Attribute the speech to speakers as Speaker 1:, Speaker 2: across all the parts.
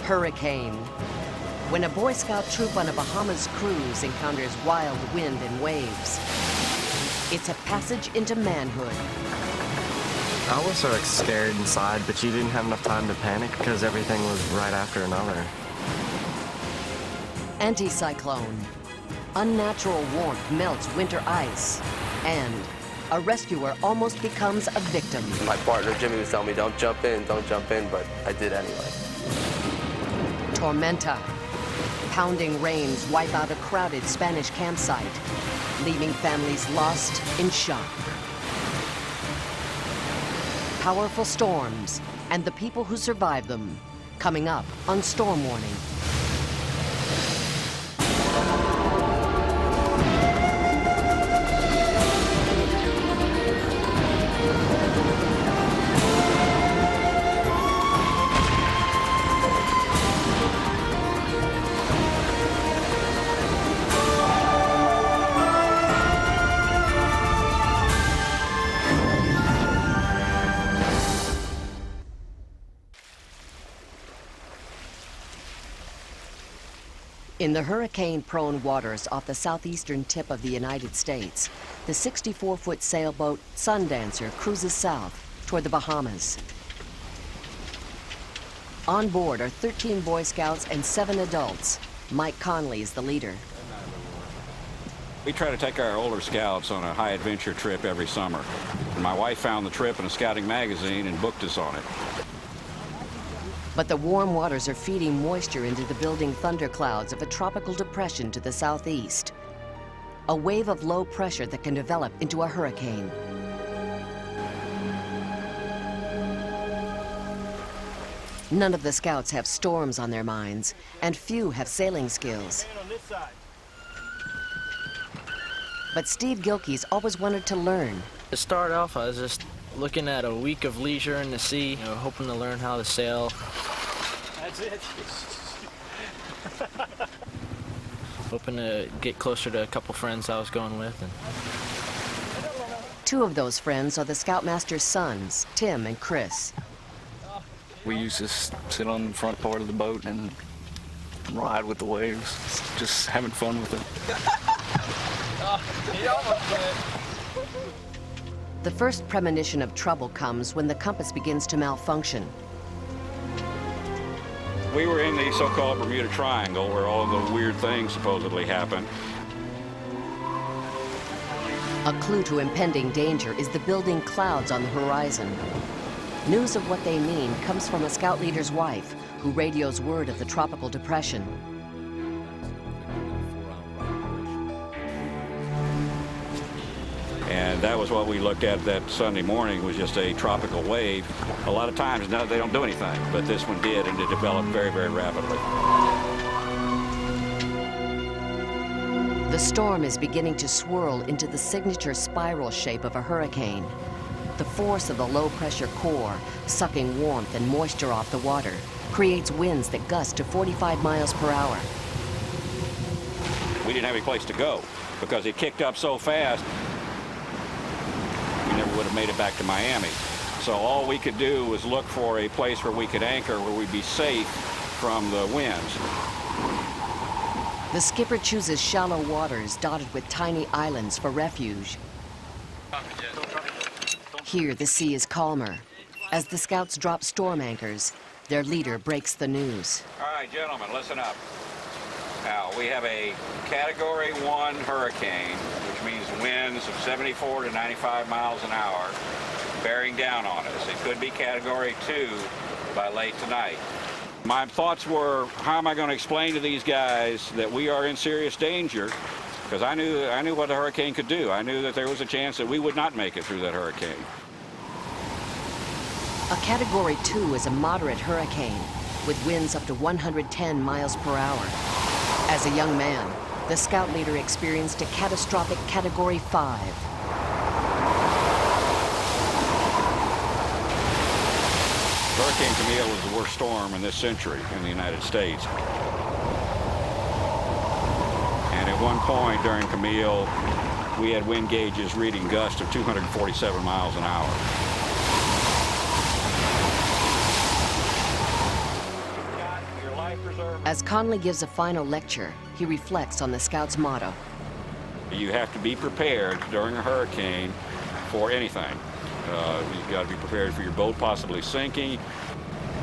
Speaker 1: Hurricane. When a Boy Scout troop on a Bahamas cruise encounters wild wind and waves, it's a passage into manhood.
Speaker 2: I was sort of scared inside, but you didn't have enough time to panic because everything was right after another.
Speaker 1: Anticyclone. Unnatural warmth melts winter ice, and a rescuer almost becomes a victim.
Speaker 3: My partner Jimmy was telling me, don't jump in, but I did anyway.
Speaker 1: Tormenta. Pounding rains wipe out a crowded Spanish campsite, leaving families lost in shock. Powerful storms and the people who survive them, coming up on Storm Warning. In the hurricane-prone waters off the southeastern tip of the United States, the 64-foot sailboat Sundancer cruises south toward the Bahamas. On board are 13 Boy Scouts and 7 adults. Mike Conley is the leader.
Speaker 4: We try to take our older scouts on a high-adventure trip every summer. And my wife found the trip in a scouting magazine and booked us on it.
Speaker 1: But the warm waters are feeding moisture into the building thunderclouds of a tropical depression to the southeast. A wave of low pressure that can develop into a hurricane. None of the scouts have storms on their minds, and few have sailing skills. But Steve Gilkey's always wanted to learn.
Speaker 5: To start off, I was just looking at a week of leisure in the sea, hoping to learn how to sail.
Speaker 6: That's it.
Speaker 5: Hoping to get closer to a couple friends I was going with.
Speaker 1: Two of those friends are the Scoutmasters' sons, Tim and Chris.
Speaker 7: We used to sit on the front part of the boat and ride with the waves, just having fun with it.
Speaker 6: He almost did.
Speaker 1: The first premonition of trouble comes when the compass begins to malfunction.
Speaker 4: We were in the so-called Bermuda Triangle, where all the weird things supposedly happen.
Speaker 1: A clue to impending danger is the building clouds on the horizon. News of what they mean comes from a scout leader's wife, who radios word of the tropical depression.
Speaker 4: And that was what we looked at that Sunday morning, was just a tropical wave. A lot of times now they don't do anything, but this one did, and it developed very, very rapidly.
Speaker 1: The storm is beginning to swirl into the signature spiral shape of a hurricane. The force of the low-pressure core, sucking warmth and moisture off the water, creates winds that gust to 45 miles per hour.
Speaker 4: We didn't have any place to go because it kicked up so fast, we never would have made it back to Miami. So all we could do was look for a place where we could anchor, where we'd be safe from the winds.
Speaker 1: The skipper chooses shallow waters dotted with tiny islands for refuge. Here, the sea is calmer. As the scouts drop storm anchors, their leader breaks the news.
Speaker 4: All right, gentlemen, listen up. Now, we have a Category 1 hurricane, which means winds of 74 to 95 miles an hour, bearing down on us. It could be Category 2 by late tonight. My thoughts were, how am I going to explain to these guys that we are in serious danger? Because I knew what the hurricane could do. I knew that there was a chance that we would not make it through that hurricane.
Speaker 1: A Category 2 is a moderate hurricane with winds up to 110 miles per hour. As a young man, the scout leader experienced a catastrophic Category 5.
Speaker 4: Hurricane Camille was the worst storm in this century in the United States. And at one point during Camille, we had wind gauges reading gusts of 247 miles an hour.
Speaker 1: As Conley gives a final lecture, he reflects on the Scouts' motto.
Speaker 4: You have to be prepared during a hurricane for anything. You've got to be prepared for your boat possibly sinking.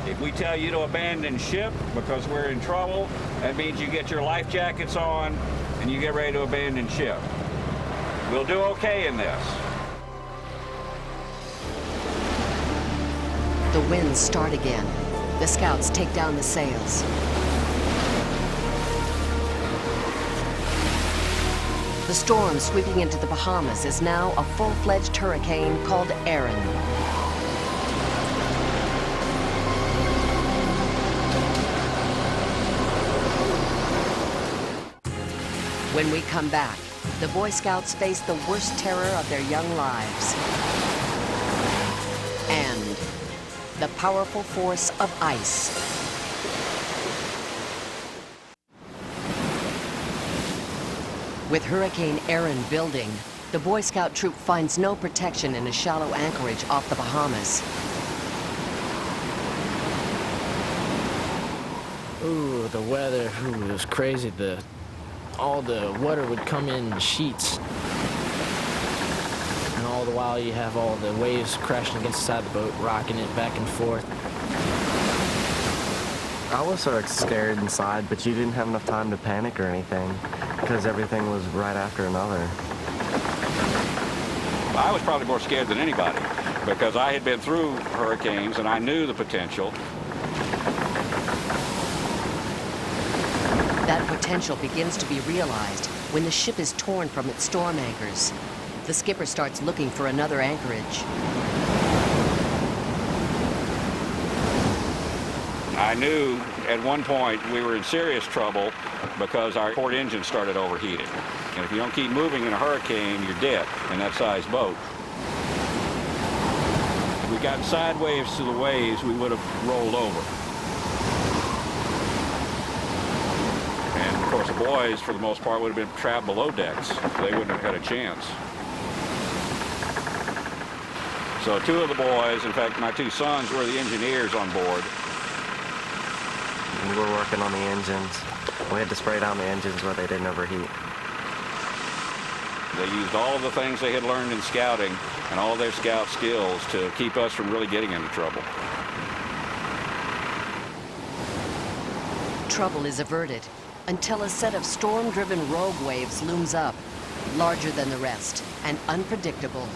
Speaker 4: If we tell you to abandon ship because we're in trouble, that means you get your life jackets on and you get ready to abandon ship. We'll do okay in this.
Speaker 1: The winds start again. The Scouts take down the sails. The storm sweeping into the Bahamas is now a full-fledged hurricane called Aaron. When we come back, the Boy Scouts face the worst terror of their young lives. And the powerful force of ice. With Hurricane Aaron building, the Boy Scout troop finds no protection in a shallow anchorage off the Bahamas.
Speaker 5: Ooh, the weather, it was crazy. All the water would come in sheets. And all the while you have all the waves crashing against the side of the boat, rocking it back and forth.
Speaker 2: I was sort of scared inside, but you didn't have enough time to panic or anything because everything was right after another.
Speaker 4: I was probably more scared than anybody because I had been through hurricanes and I knew the potential.
Speaker 1: That potential begins to be realized when the ship is torn from its storm anchors. The skipper starts looking for another anchorage.
Speaker 4: I knew at one point we were in serious trouble because our port engine started overheating. And if you don't keep moving in a hurricane, you're dead in that size boat. If we got sideways to the waves, we would have rolled over. And of course the boys, for the most part, would have been trapped below decks. They wouldn't have had a chance. So two of the boys, in fact my two sons, were the engineers on board.
Speaker 2: We were working on the engines. We had to spray down the engines where they didn't overheat.
Speaker 4: They used all the things they had learned in scouting and all their scout skills to keep us from really getting into trouble.
Speaker 1: Trouble is averted until a set of storm-driven rogue waves looms up, larger than the rest and unpredictable.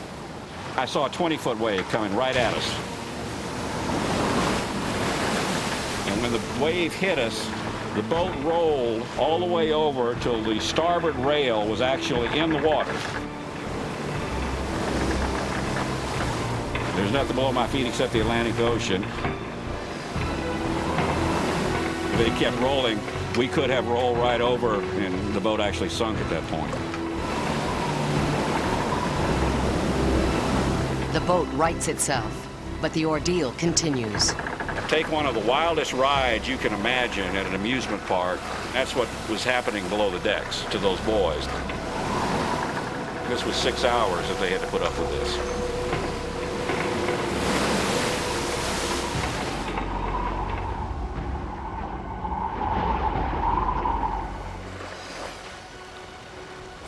Speaker 4: I saw a 20-foot wave coming right at us. And when the wave hit us, the boat rolled all the way over till the starboard rail was actually in the water. There's nothing below my feet except the Atlantic Ocean. If they kept rolling, we could have rolled right over, and the boat actually sunk at that point.
Speaker 1: The boat rights itself, but the ordeal continues.
Speaker 4: Take one of the wildest rides you can imagine at an amusement park. That's what was happening below the decks to those boys. This was 6 hours that they had to put up with this.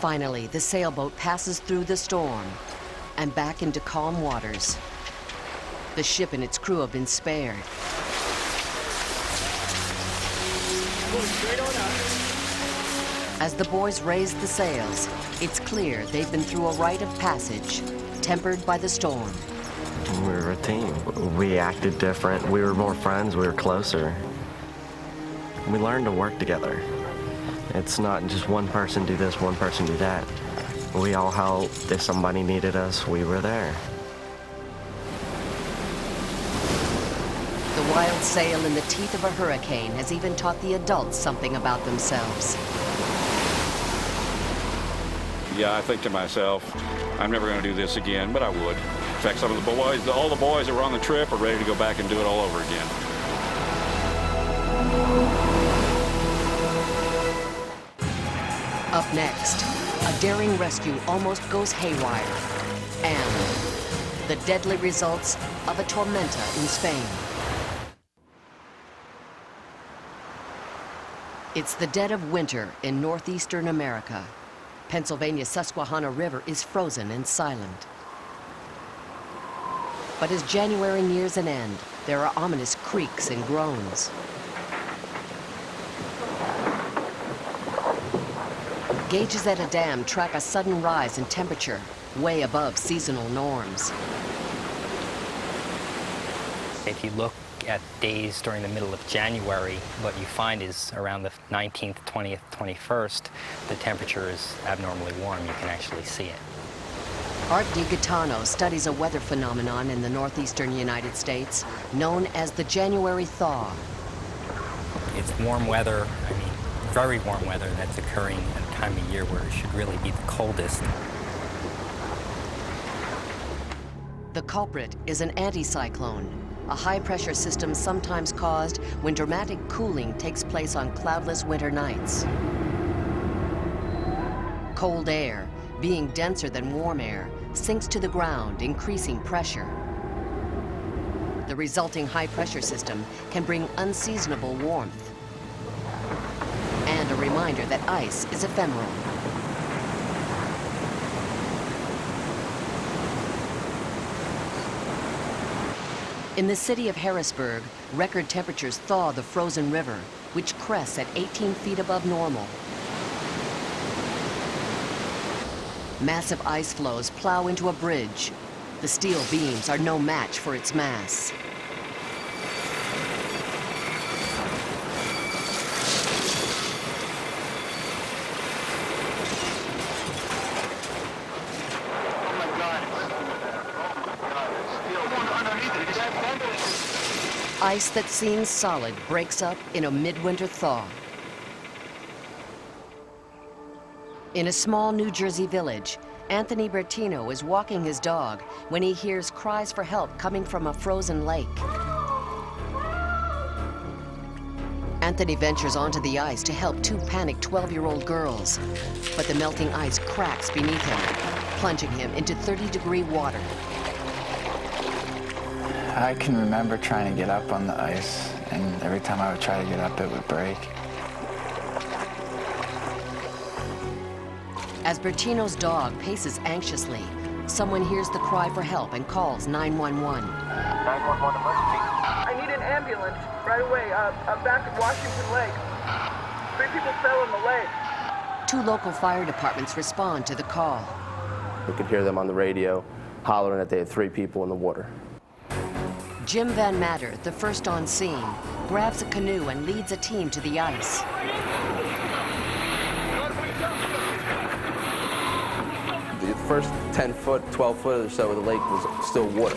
Speaker 1: Finally, the sailboat passes through the storm and back into calm waters. The ship and its crew have been spared. As the boys raise the sails, it's clear they've been through a rite of passage, tempered by the storm.
Speaker 2: We were a team. We acted different. We were more friends. We were closer. We learned to work together. It's not just one person do this, one person do that. We all helped. If somebody needed us, we were there.
Speaker 1: The wild sail in the teeth of a hurricane has even taught the adults something about themselves.
Speaker 4: Yeah, I think to myself, I'm never going to do this again, but I would. In fact, some of the boys, all the boys that were on the trip are ready to go back and do it all over again.
Speaker 1: Up next, a daring rescue almost goes haywire, and the deadly results of a tormenta in Spain. It's the dead of winter in northeastern America. Pennsylvania's Susquehanna River is frozen and silent. But as January nears an end, there are ominous creaks and groans. Gauges at a dam track a sudden rise in temperature, way above seasonal norms.
Speaker 8: If you look at days during the middle of January, what you find is around the 19th, 20th, 21st, the temperature is abnormally warm. You can actually see it.
Speaker 1: Art DiGaetano studies a weather phenomenon in the northeastern United States known as the January Thaw.
Speaker 8: It's warm weather, I mean, very warm weather that's occurring at a time of year where it should really be the coldest.
Speaker 1: The culprit is an anticyclone, a high-pressure system sometimes caused when dramatic cooling takes place on cloudless winter nights. Cold air, being denser than warm air, sinks to the ground, increasing pressure. The resulting high-pressure system can bring unseasonable warmth. And a reminder that ice is ephemeral. In the city of Harrisburg, record temperatures thaw the frozen river, which crests at 18 feet above normal. Massive ice floes plow into a bridge. The steel beams are no match for its mass. Ice that seems solid breaks up in a midwinter thaw. In a small New Jersey village, Anthony Bertino is walking his dog when he hears cries for help coming from a frozen lake. Anthony ventures onto the ice to help two panicked 12-year-old girls, but the melting ice cracks beneath him, plunging him into 30-degree water.
Speaker 9: I can remember trying to get up on the ice, and every time I would try to get up, it would break.
Speaker 1: As Bertino's dog paces anxiously, someone hears the cry for help and calls 911.
Speaker 10: 911 emergency. I need an ambulance right away. Back at Washington Lake. 3 people fell in the lake.
Speaker 1: 2 local fire departments respond to the call.
Speaker 3: We could hear them on the radio hollering that they had 3 people in the water.
Speaker 1: Jim Van Matter, the first on scene, grabs a canoe and leads a team to the ice.
Speaker 3: The first 10 foot, 12 foot or so of the lake was still water.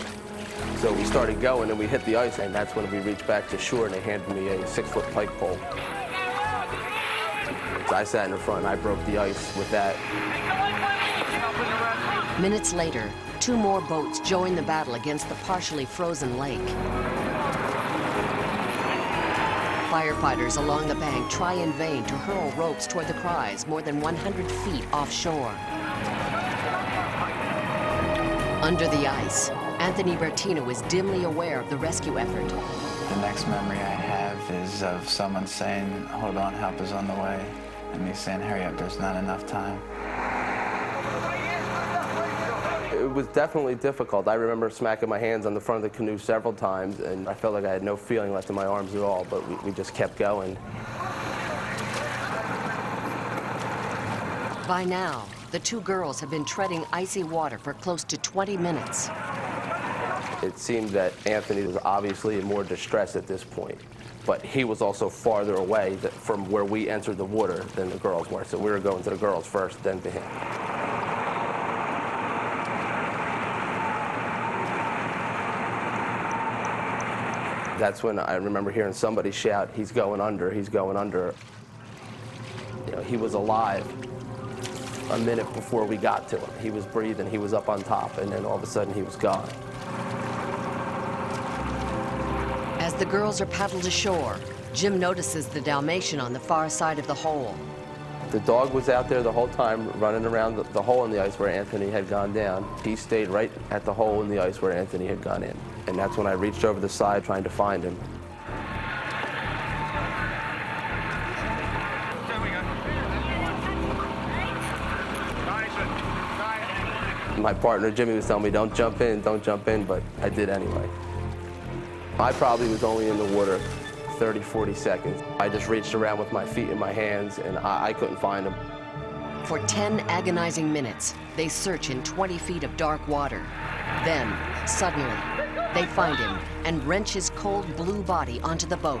Speaker 3: So we started going and we hit the ice, and that's when we reached back to shore and they handed me a 6-foot pike pole. So I sat in the front and I broke the ice with that.
Speaker 1: Minutes later, 2 more boats join the battle against the partially frozen lake. Firefighters along the bank try in vain to hurl ropes toward the cries more than 100 feet offshore. Under the ice, Anthony Bertino is dimly aware of the rescue effort.
Speaker 9: The next memory I have is of someone saying, "Hold on, help is on the way," and me saying, "Hurry up, there's not enough time."
Speaker 3: It was definitely difficult. I remember smacking my hands on the front of the canoe several times, and I felt like I had no feeling left in my arms at all, but we just kept going.
Speaker 1: By now, the 2 girls have been treading icy water for close to 20 minutes.
Speaker 3: It seemed that Anthony was obviously in more distress at this point, but he was also farther away from where we entered the water than the girls were, so we were going to the girls first, then to him. That's when I remember hearing somebody shout, "He's going under, he's going under." You know, he was alive a minute before we got to him. He was breathing, he was up on top, and then all of a sudden he was gone.
Speaker 1: As the girls are paddled ashore, Jim notices the Dalmatian on the far side of the hole.
Speaker 3: The dog was out there the whole time running around the hole in the ice where Anthony had gone down. He stayed right at the hole in the ice where Anthony had gone in. And that's when I reached over the side trying to find him. My partner Jimmy was telling me, don't jump in, but I did anyway. I probably was only in the water 30, 40 seconds. I just reached around with my feet in my hands, and I couldn't find him.
Speaker 1: For 10 agonizing minutes, they search in 20 feet of dark water. Then, suddenly, they find him and wrench his cold blue body onto the boat.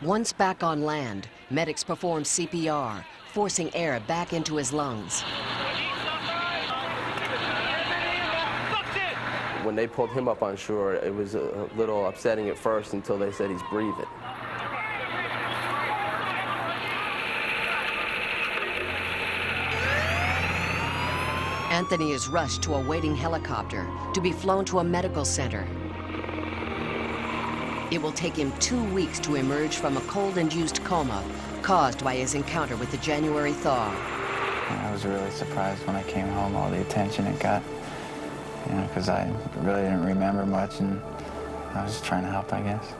Speaker 1: Once back on land, medics perform CPR, forcing air back into his lungs.
Speaker 3: When they pulled him up on shore, it was a little upsetting at first until they said he's breathing.
Speaker 1: Anthony is rushed to a waiting helicopter to be flown to a medical center. It will take him 2 weeks to emerge from a cold-induced coma caused by his encounter with the January thaw.
Speaker 9: I was really surprised when I came home, all the attention it got, you know, because I really didn't remember much, and I was just trying to help, I guess.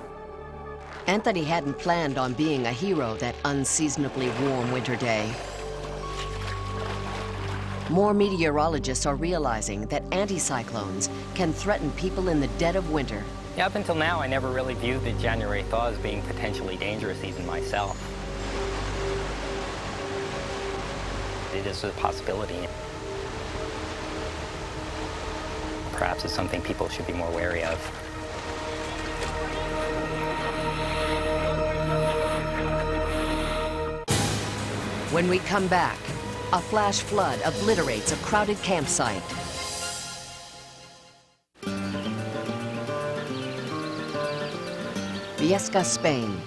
Speaker 1: Anthony hadn't planned on being a hero that unseasonably warm winter day. More meteorologists are realizing that anticyclones can threaten people in the dead of winter.
Speaker 8: Yeah, up until now, I never really viewed the January thaw as being potentially dangerous, even myself. It is a possibility. Perhaps it's something people should be more wary of.
Speaker 1: When we come back, a flash flood obliterates a crowded campsite. Boyscouts, Spain.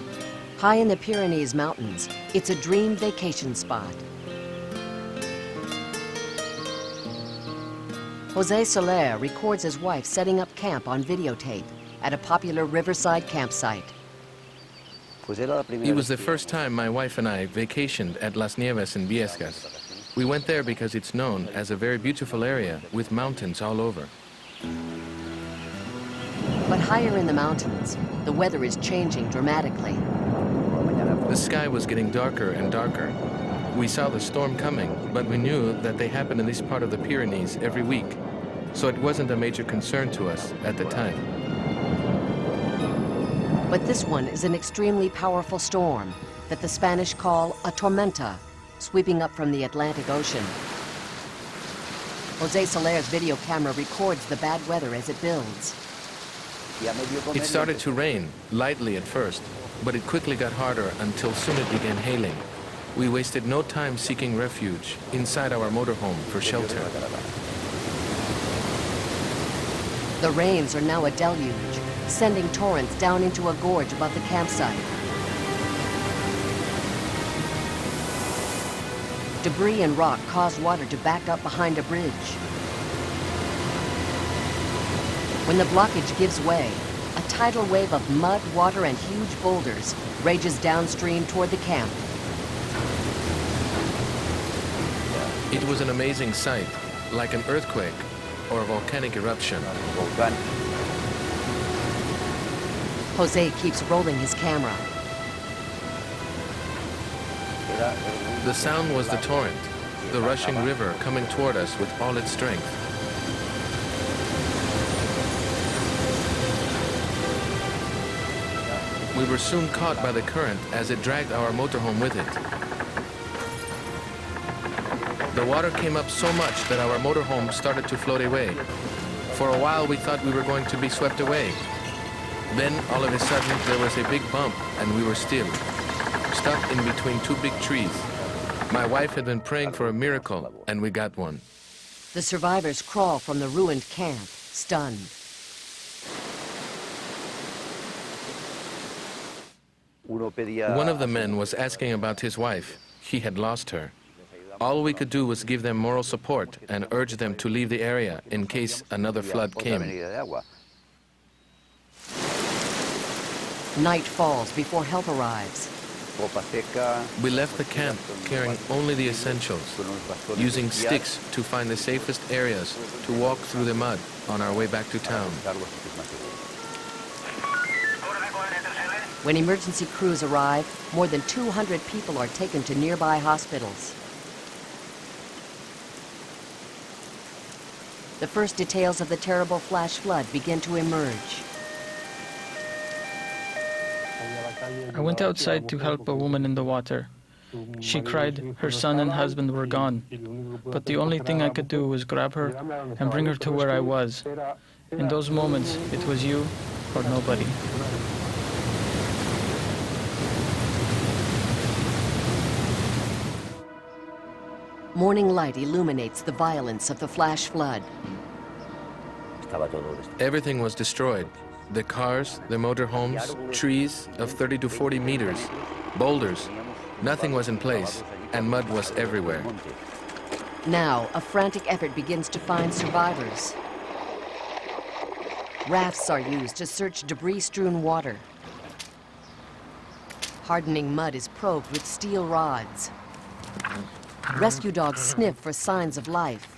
Speaker 1: High in the Pyranese mountains, it's a dream vacation spot. Jose Soler records his wife setting up camp on videotape at a popular riverside campsite.
Speaker 11: It was the first time my wife and I vacationed at Las Nieves in Boyscouts. We went there because it's known as a very beautiful area with mountains all over.
Speaker 1: But higher in the mountains, the weather is changing dramatically.
Speaker 11: The sky was getting darker and darker. We saw the storm coming, but we knew that they happen in this part of the Pyrenees every week, so it wasn't a major concern to us at the time.
Speaker 1: But this one is an extremely powerful storm that the Spanish call a tormenta, sweeping up from the Atlantic Ocean. Jose Soler's video camera records the bad weather as it builds.
Speaker 11: It started to rain, lightly at first, but it quickly got harder until soon it began hailing. We wasted no time seeking refuge inside our motorhome for shelter.
Speaker 1: The rains are now a deluge, sending torrents down into a gorge above the campsite. Debris and rock cause water to back up behind a bridge. When the blockage gives way, a tidal wave of mud, water, and huge boulders rages downstream toward the camp.
Speaker 11: It was an amazing sight, like an earthquake or a volcanic eruption.
Speaker 1: Jose keeps rolling his camera.
Speaker 11: The sound was the torrent, the rushing river coming toward us with all its strength. We were soon caught by the current as it dragged our motorhome with it. The water came up so much that our motorhome started to float away. For a while we thought we were going to be swept away. Then all of a sudden there was a big bump and we were still, stuck in between two big trees. My wife had been praying for a miracle and we got one.
Speaker 1: The survivors crawl from the ruined camp, stunned.
Speaker 11: One of the men was asking about his wife. He had lost her. All we could do was give them moral support and urge them to leave the area in case another flood came.
Speaker 1: Night falls before help arrives.
Speaker 11: We left the camp carrying only the essentials, using sticks to find the safest areas to walk through the mud on our way back to town.
Speaker 1: When emergency crews arrive, more than 200 people are taken to nearby hospitals. The first details of the terrible flash flood begin to emerge.
Speaker 12: I went outside to help a woman in the water. She cried her son and husband were gone, but the only thing I could do was grab her and bring her to where I was. In those moments, it was you or nobody.
Speaker 1: Morning light illuminates the violence of the flash flood.
Speaker 11: Everything was destroyed. The cars, the motorhomes, trees of 30 to 40 meters, boulders. Nothing was in place, and mud was everywhere.
Speaker 1: Now, a frantic effort begins to find survivors. Rafts are used to search debris-strewn water. Hardening mud is probed with steel rods. Rescue dogs sniff for signs of life.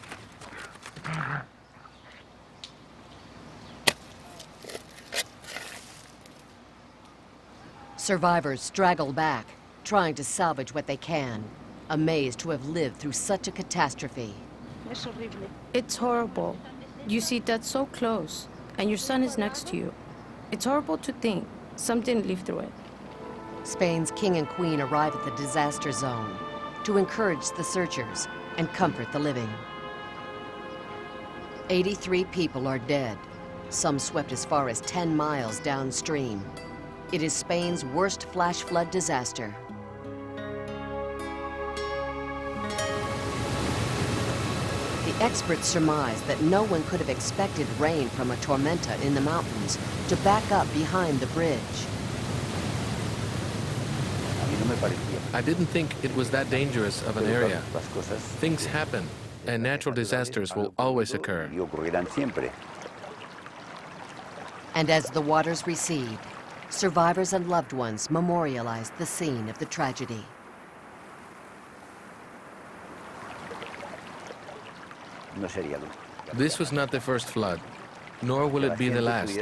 Speaker 1: Survivors straggle back, trying to salvage what they can, amazed to have lived through such a catastrophe.
Speaker 13: It's horrible. You see Dad so close, and your son is next to you. It's horrible to think some didn't live through it.
Speaker 1: Spain's king and queen arrive at the disaster zone to encourage the searchers and comfort the living. 83 people are dead, some swept as far as 10 miles downstream. It is Spain's worst flash flood disaster. The experts surmise that no one could have expected rain from a tormenta in the mountains to back up behind the bridge.
Speaker 11: I didn't think it was that dangerous of an area. Things happen, and natural disasters will always occur.
Speaker 1: And as the waters recede, survivors and loved ones memorialize the scene of the tragedy.
Speaker 11: This was not the first flood, nor will it be the last.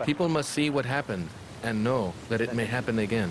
Speaker 11: People must see what happened and know that it may happen again.